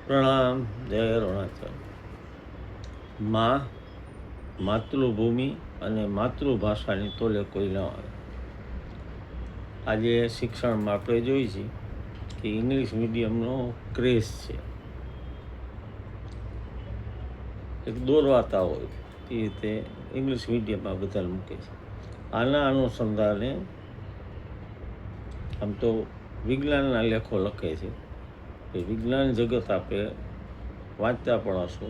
પ્રણામ. જય અરુણાચલ. માં, માતૃભૂમિ અને માતૃભાષાની તોલે કોઈ ન આવે. આજે શિક્ષણમાં આપણે જોઈએ છીએ કે ઇંગ્લિશ મીડિયમનો ક્રેઝ છે. એક દોરવાતા હોય એ રીતે ઇંગ્લિશ મીડિયમમાં બધા મૂકે છે. આના અનુસંધાને આમ તો વિજ્ઞાનના લેખો લખે છે કે વિજ્ઞાન જગત આપણે વાંચતા પણ હશો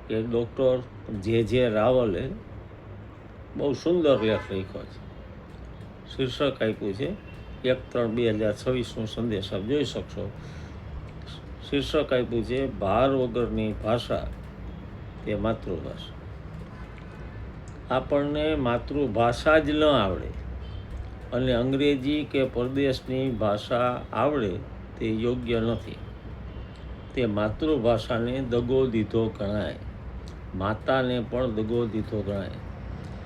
કે ડૉક્ટર જે રાવલે બહુ સુંદર લેખ લખ્યો છે. શીર્ષક આપ્યું છે 1/3/2026 સંદેશ આપ જોઈ શકશો. શીર્ષક આપ્યું છે ભાર વગરની ભાષા તે માતૃભાષા. આપણને માતૃભાષા જ ન આવડે અને અંગ્રેજી કે પરદેશની ભાષા આવડે તે યોગ્ય નથી. તે માતૃભાષાને દગો દીધો ગણાય, માતાને પણ દગો દીધો ગણાય.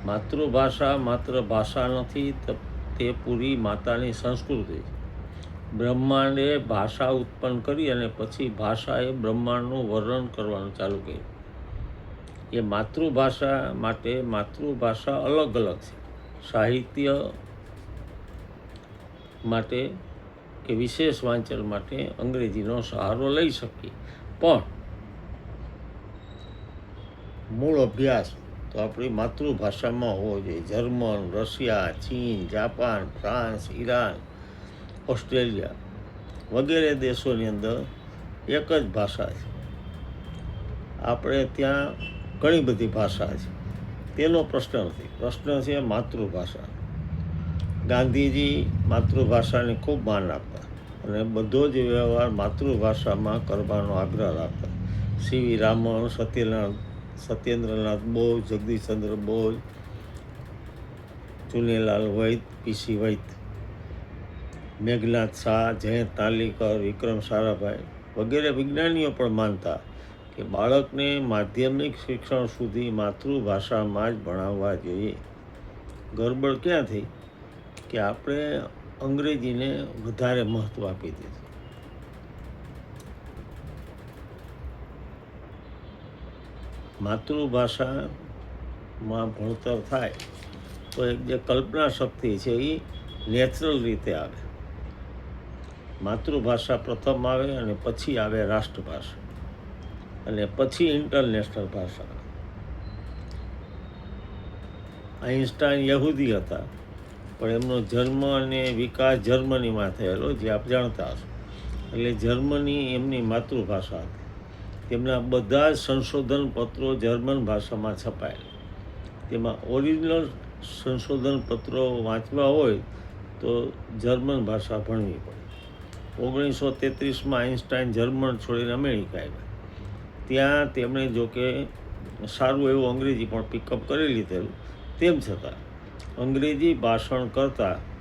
માતૃભાષા માત્ર ભાષા નથી, તે પૂરી માતાની સંસ્કૃતિ. બ્રહ્માંડે ભાષા ઉત્પન્ન કરી અને પછી ભાષાએ બ્રહ્માંડનું વર્ણન કરવાનું ચાલુ કર્યું. એ માતૃભાષા માટે માતૃભાષા અલગ અલગ છે. સાહિત્ય માટે કે વિશેષ વાંચન માટે અંગ્રેજીનો સહારો લઈ શકીએ, પણ મૂળ અભ્યાસ તો આપણી માતૃભાષામાં હોવો જોઈએ. જર્મન, રશિયા, ચીન, જાપાન, ફ્રાન્સ, ઈરાન, ઓસ્ટ્રેલિયા વગેરે દેશોની અંદર એક જ ભાષા છે. આપણે ત્યાં ઘણી બધી ભાષા છે, તેનો પ્રશ્ન નથી. પ્રશ્ન છે માતૃભાષા. ગાંધીજી માતૃભાષાને ખૂબ માન આપતા અને બધો જ વ્યવહાર માતૃભાષામાં કરવાનો આગ્રહ રાખતા. સીવી રામન, સત્યેન્દ્રનાથ બોઝ, જગદીશચંદ્ર બોઝ, ચુનીલાલ વૈદ, પીસી વૈદ, મેઘનાથ શાહ, જયંત નાર્લિકર, વિક્રમ સારાભાઈ વગેરે વિજ્ઞાનીઓ પણ માનતા કે બાળકને માધ્યમિક શિક્ષણ સુધી માતૃભાષામાં જ ભણાવવા જોઈએ. ગરબડ ક્યાં થઈ કે આપણે અંગ્રેજીને વધારે મહત્ત્વ આપી દીધું. માતૃભાષામાં ભણતર થાય તો એક જે કલ્પના શક્તિ છે એ નેચરલ રીતે આવે. માતૃભાષા પ્રથમ આવે અને પછી આવે રાષ્ટ્રભાષા અને પછી ઇન્ટરનેશનલ ભાષા. આઈન્સ્ટાઈન યહૂદી હતા, પણ એમનો જન્મ અને વિકાસ જર્મનીમાં થયેલો, જે આપ જાણતા હશો. એટલે જર્મની એમની માતૃભાષા હતી. તેમના બધા જ સંશોધન પત્રો જર્મન ભાષામાં છપાયેલા. તેમાં ઓરિજિનલ સંશોધન પત્રો વાંચવા હોય તો જર્મન ભાષા ભણવી પડે. 1933 આઈન્સ્ટાઈન જર્મન છોડીને અમેરિકા આવ્યા. ત્યાં તેમણે જોકે સારું એવું અંગ્રેજી પણ પિકઅપ કરી લીધેલું. તેમ છતાં અંગ્રેજી ભાષણ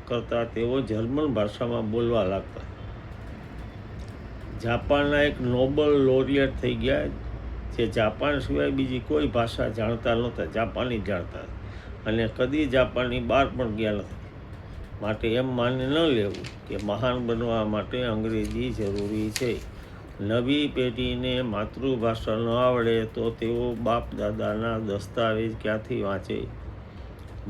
કરતાં તેઓ જર્મન ભાષામાં બોલવા લાગતા. જાપાનના એક નોબલ લોરિયટ થઈ ગયા, જે જાપાન સિવાય બીજી કોઈ ભાષા જાણતા નહોતા, જાપાની જાણતા અને કદી જાપાનની બહાર પણ ગયા નથી. માટે એમ માની ન લેવું કે મહાન બનવા માટે અંગ્રેજી જરૂરી છે. નવી પેઢીને માતૃભાષા ન આવડે તો તેઓ બાપ દાદાના દસ્તાવેજ ક્યાંથી વાંચે?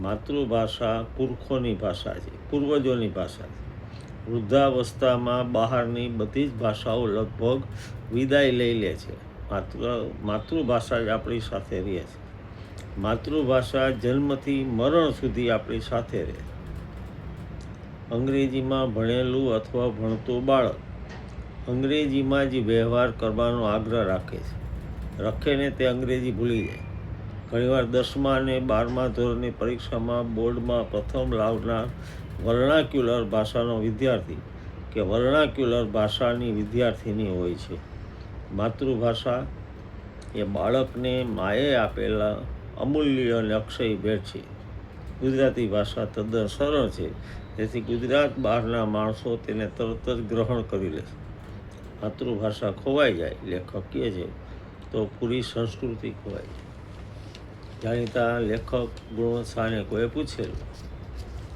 માતૃભાષા પુરખોની ભાષા છે, પૂર્વજોની ભાષા છે. વૃદ્ધાવસ્થામાં બહારની બધી જ ભાષાઓ લગભગ વિદાય લઈ લે છે. માતૃભાષા જ આપણી સાથે રહે છે. માતૃભાષા જન્મથી મરણ સુધી આપણી સાથે રહે. અંગ્રેજીમાં ભણેલું અથવા ભણતું બાળક અંગ્રેજીમાં જ વ્યવહાર કરવાનો આગ્રહ રાખે છે. રખે ને તે અંગ્રેજી ભૂલી જાય. ઘણીવાર 10મા અને 12મા ધોરણની પરીક્ષામાં બોર્ડમાં પ્રથમ લાવનાર વર્નાક્યુલર ભાષાનો વિદ્યાર્થી કે વર્નાક્યુલર ભાષાની વિદ્યાર્થીની હોય છે. માતૃભાષા એ બાળકને માએ આપેલા અમૂલ્ય અને અક્ષય ભેટ છે. ગુજરાતી ભાષા તદ્દન સરળ છે, તેથી ગુજરાત બહારના માણસો તેને તરત જ ગ્રહણ કરી લે છે. માતૃભાષા ખોવાઈ જાય, લેખક કહે છે, તો પૂરી સંસ્કૃતિ ખોવાઈ જાય. જાણીતા લેખક ગુણવંત શાહને કોઈએ પૂછેલું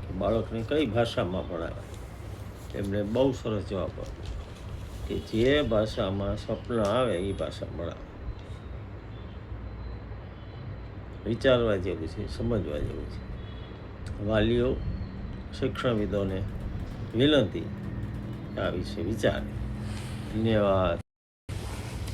કે બાળકને કઈ ભાષામાં ભણાવે, એમને બહુ સરસ જવાબ આપ્યો. કે જે ભાષામાં સપના આવે એ ભાષા મળાવે. વિચારવા જેવું છે, સમજવા જેવું છે. વાલીઓ શિક્ષણવિદોને વિનંતી આ વિશે વિચારે. ધન્યવાદ.